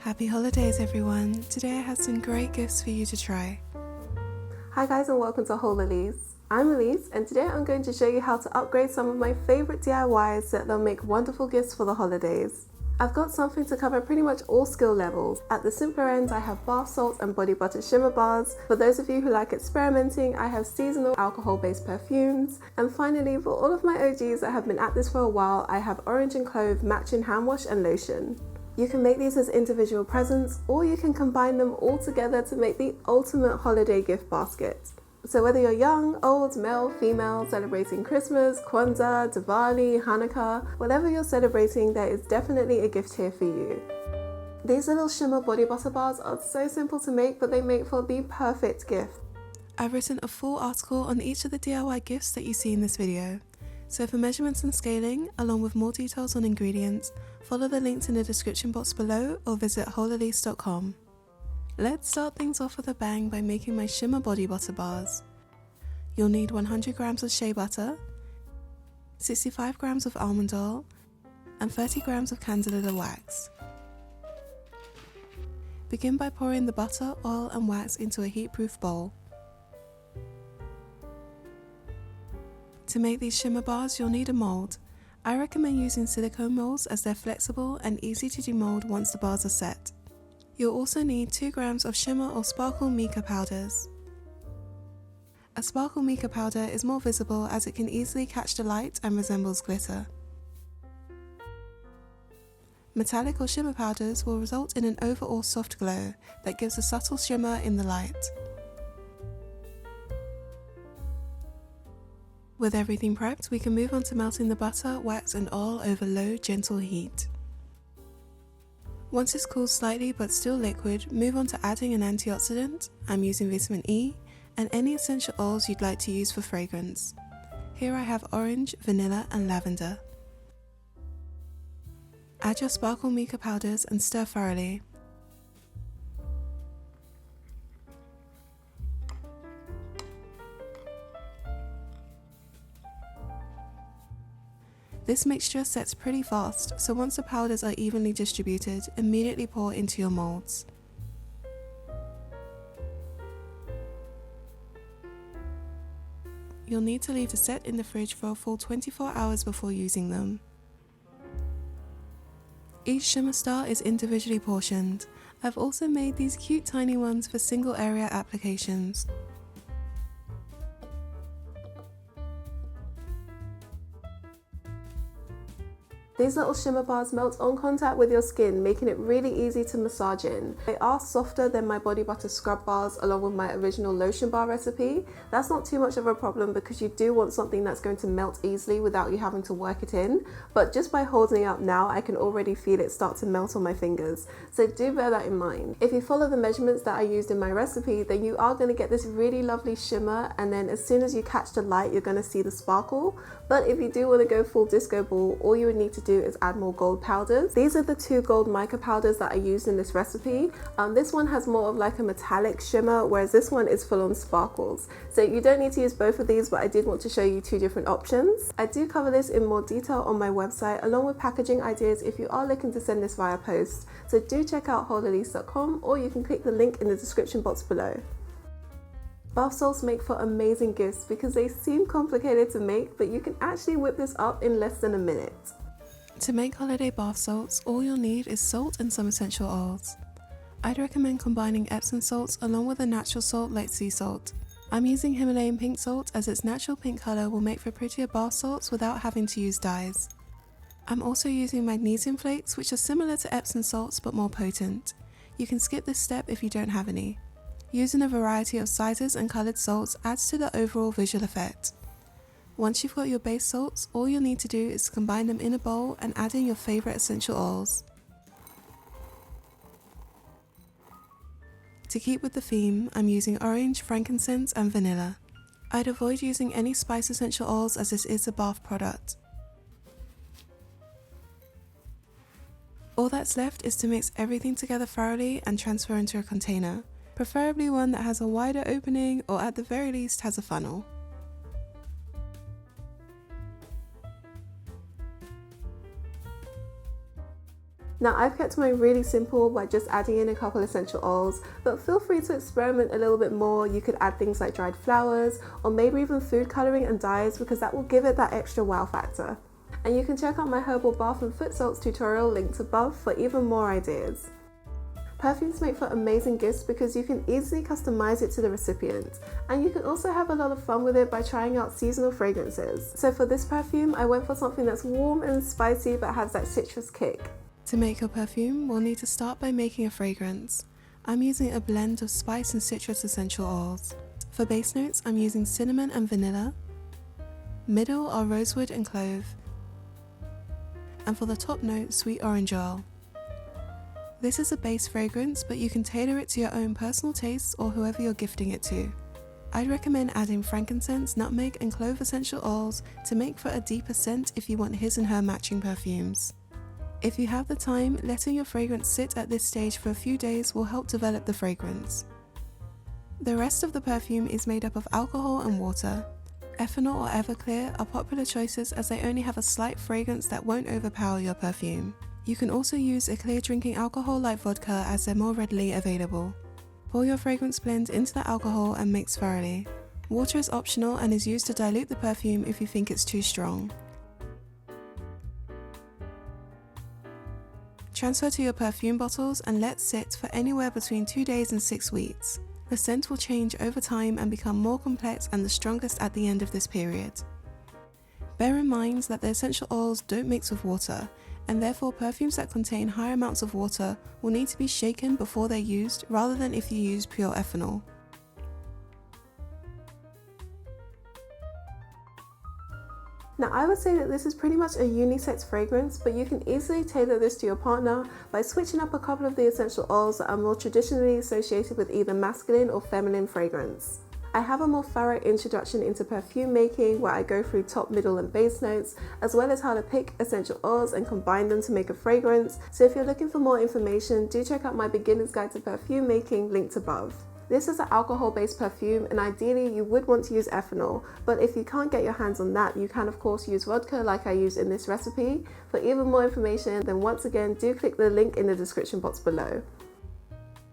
Happy holidays everyone! Today I have some great gifts for you to try. Hi guys and welcome to WholeElise. I'm Elise and today I'm going to show you how to upgrade some of my favourite DIYs so that they'll make wonderful gifts for the holidays. I've got something to cover pretty much all skill levels. At the simpler end I have bath salts and body butter shimmer bars. For those of you who like experimenting, I have seasonal alcohol-based perfumes. And finally, for all of my OGs that have been at this for a while, I have orange and clove matching hand wash and lotion. You can make these as individual presents or you can combine them all together to make the ultimate holiday gift basket. So whether you're young, old, male, female, celebrating Christmas, Kwanzaa, Diwali, Hanukkah, whatever you're celebrating, there is definitely a gift here for you. These little shimmer body butter bars are so simple to make, but they make for the perfect gift. I've written a full article on each of the DIY gifts that you see in this video. So for measurements and scaling, along with more details on ingredients, follow the links in the description box below or visit WholeElise.com. Let's start things off with a bang by making my shimmer body butter bars. You'll need 100 grams of shea butter, 65 grams of almond oil, and 30 grams of candida wax. Begin by pouring the butter, oil and wax into a heat-proof bowl. To make these shimmer bars, you'll need a mold. I recommend using silicone molds as they're flexible and easy to demold once the bars are set. You'll also need 2 grams of shimmer or sparkle mica powders. A sparkle mica powder is more visible as it can easily catch the light and resembles glitter. Metallic or shimmer powders will result in an overall soft glow that gives a subtle shimmer in the light. With everything prepped, we can move on to melting the butter, wax and oil over low, gentle heat. Once it's cooled slightly but still liquid, move on to adding an antioxidant. I'm using vitamin E, and any essential oils you'd like to use for fragrance. Here I have orange, vanilla and lavender. Add your sparkle mica powders and stir thoroughly. This mixture sets pretty fast, so once the powders are evenly distributed, immediately pour into your molds. You'll need to leave to set in the fridge for a full 24 hours before using them. Each shimmer star is individually portioned. I've also made these cute tiny ones for single area applications. These little shimmer bars melt on contact with your skin, making it really easy to massage in. They are softer than my body butter scrub bars along with my original lotion bar recipe. That's not too much of a problem because you do want something that's going to melt easily without you having to work it in. But just by holding it up now, I can already feel it start to melt on my fingers. So do bear that in mind. If you follow the measurements that I used in my recipe, then you are going to get this really lovely shimmer, and then as soon as you catch the light, you're going to see the sparkle. But if you do want to go full disco ball, all you would need to do is add more gold powders. These are the 2 gold mica powders that I used in this recipe. This one has more of like a metallic shimmer, whereas this one is full on sparkles. So you don't need to use both of these, but I did want to show you 2 different options. I do cover this in more detail on my website, along with packaging ideas if you are looking to send this via post. So do check out WholeElise.com, or you can click the link in the description box below. Bath salts make for amazing gifts because they seem complicated to make, but you can actually whip this up in less than a minute. To make holiday bath salts, all you'll need is salt and some essential oils. I'd recommend combining Epsom salts along with a natural salt like sea salt. I'm using Himalayan pink salt as its natural pink colour will make for prettier bath salts without having to use dyes. I'm also using magnesium flakes, which are similar to Epsom salts but more potent. You can skip this step if you don't have any. Using a variety of sizes and coloured salts adds to the overall visual effect. Once you've got your base salts, all you'll need to do is combine them in a bowl and add in your favourite essential oils. To keep with the theme, I'm using orange, frankincense and vanilla. I'd avoid using any spice essential oils as this is a bath product. All that's left is to mix everything together thoroughly and transfer into a container, preferably one that has a wider opening or at the very least has a funnel. Now I've kept mine really simple by just adding in a couple essential oils, but feel free to experiment a little bit more. You could add things like dried flowers or maybe even food colouring and dyes, because that will give it that extra wow factor. And you can check out my herbal bath and foot salts tutorial linked above for even more ideas. Perfumes make for amazing gifts because you can easily customize it to the recipient, and you can also have a lot of fun with it by trying out seasonal fragrances. So for this perfume, I went for something that's warm and spicy but has that citrus kick. To make your perfume, we'll need to start by making a fragrance. I'm using a blend of spice and citrus essential oils. For base notes, I'm using cinnamon and vanilla. Middle are rosewood and clove. And for the top note, sweet orange oil. This is a base fragrance, but you can tailor it to your own personal tastes or whoever you're gifting it to. I'd recommend adding frankincense, nutmeg and clove essential oils to make for a deeper scent if you want his and her matching perfumes. If you have the time, letting your fragrance sit at this stage for a few days will help develop the fragrance. The rest of the perfume is made up of alcohol and water. Ethanol or Everclear are popular choices as they only have a slight fragrance that won't overpower your perfume. You can also use a clear drinking alcohol like vodka as they're more readily available. Pour your fragrance blend into the alcohol and mix thoroughly. Water is optional and is used to dilute the perfume if you think it's too strong. Transfer to your perfume bottles and let sit for anywhere between 2 days and 6 weeks. The scent will change over time and become more complex and the strongest at the end of this period. Bear in mind that the essential oils don't mix with water, and therefore perfumes that contain high amounts of water will need to be shaken before they're used rather than if you use pure ethanol. Now I would say that this is pretty much a unisex fragrance, but you can easily tailor this to your partner by switching up a couple of the essential oils that are more traditionally associated with either masculine or feminine fragrance. I have a more thorough introduction into perfume making where I go through top, middle and base notes, as well as how to pick essential oils and combine them to make a fragrance. So if you're looking for more information, do check out my beginner's guide to perfume making linked above. This is an alcohol-based perfume, and ideally you would want to use ethanol, but if you can't get your hands on that, you can of course use vodka like I use in this recipe. For even more information, then once again do click the link in the description box below.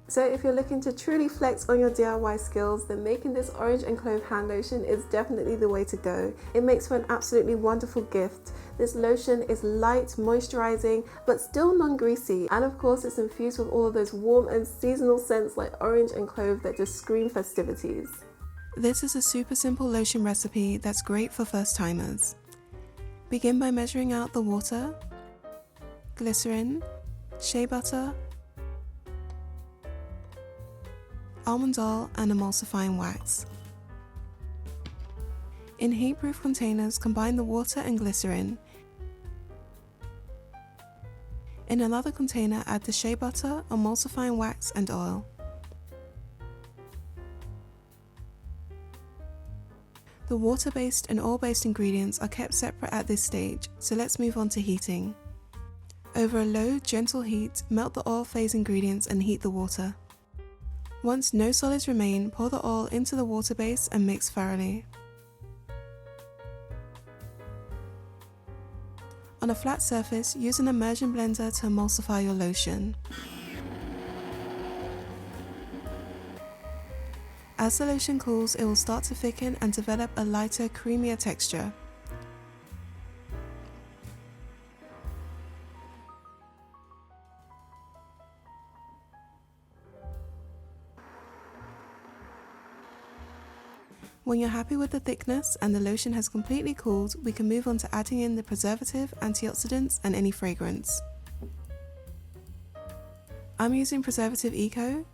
So if you're looking to truly flex on your DIY skills, then making this orange and clove hand lotion is definitely the way to go. It makes for an absolutely wonderful gift. This lotion is light, moisturizing, but still non-greasy. And of course it's infused with all of those warm and seasonal scents like orange and clove that just scream festivities. This is a super simple lotion recipe that's great for first timers. Begin by measuring out the water, glycerin, shea butter, almond oil and emulsifying wax. In heat-proof containers, combine the water and glycerin. In another container, add the shea butter, emulsifying wax and oil. The water-based and oil-based ingredients are kept separate at this stage, so let's move on to heating. Over a low, gentle heat, melt the oil phase ingredients and heat the water. Once no solids remain, pour the oil into the water base and mix thoroughly. On a flat surface, use an immersion blender to emulsify your lotion. As the lotion cools, it will start to thicken and develop a lighter, creamier texture. When you're happy with the thickness and the lotion has completely cooled, we can move on to adding in the preservative, antioxidants and any fragrance. I'm using Preservative Eco,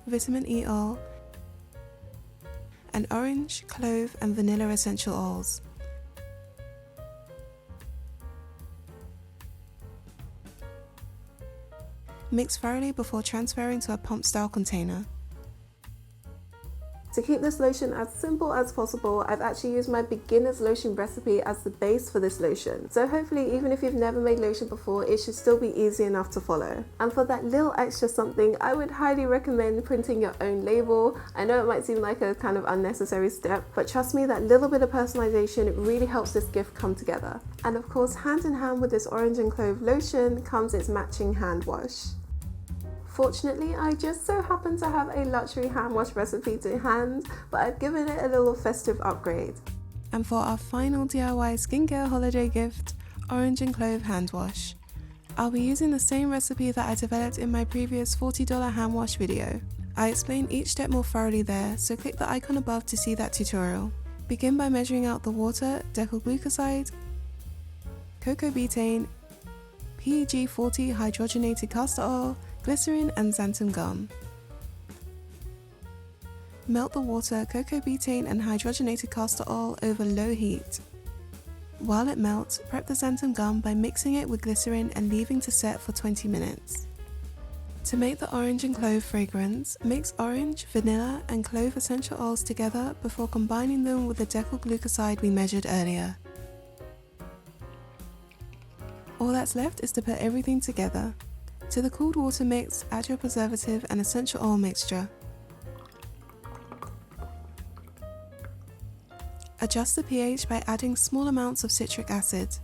Vitamin E oil, and orange, clove and vanilla essential oils. Mix thoroughly before transferring to a pump style container. To keep this lotion as simple as possible, I've actually used my beginner's lotion recipe as the base for this lotion. So hopefully even if you've never made lotion before, it should still be easy enough to follow. And for that little extra something, I would highly recommend printing your own label. I know it might seem like a kind of unnecessary step, but trust me, that little bit of personalization really helps this gift come together. And of course, hand in hand with this orange and clove lotion comes its matching hand wash. Fortunately, I just so happen to have a luxury hand wash recipe to hand, but I've given it a little festive upgrade. And for our final DIY skincare holiday gift, orange and clove hand wash. I'll be using the same recipe that I developed in my previous $40 hand wash video. I explain each step more thoroughly there, so click the icon above to see that tutorial. Begin by measuring out the water, decylglucoside, cocoa betaine, PEG 40 hydrogenated castor oil, glycerin and xanthan gum. Melt the water, cocoa betaine and hydrogenated castor oil over low heat. While it melts, prep the xanthan gum by mixing it with glycerin and leaving to set for 20 minutes. To make the orange and clove fragrance, mix orange, vanilla and clove essential oils together before combining them with the decylglucoside we measured earlier. All that's left is to put everything together. To the cooled water mix, add your preservative and essential oil mixture. Adjust the pH by adding small amounts of citric acid.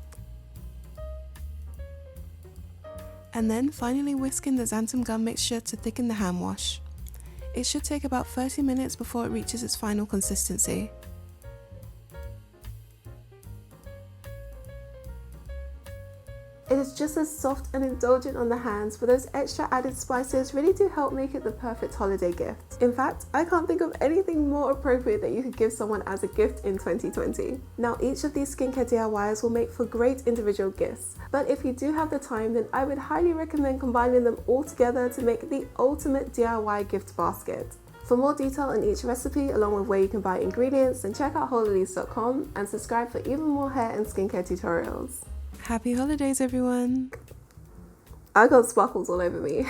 And then finally whisk in the xanthan gum mixture to thicken the hand wash. It should take about 30 minutes before it reaches its final consistency. It is just as soft and indulgent on the hands, but those extra added spices really do help make it the perfect holiday gift. In fact, I can't think of anything more appropriate that you could give someone as a gift in 2020. Now, each of these skincare DIYs will make for great individual gifts, but if you do have the time, then I would highly recommend combining them all together to make the ultimate DIY gift basket. For more detail on each recipe, along with where you can buy ingredients, then check out WholeElise.com and subscribe for even more hair and skincare tutorials. Happy holidays, everyone! I got sparkles all over me.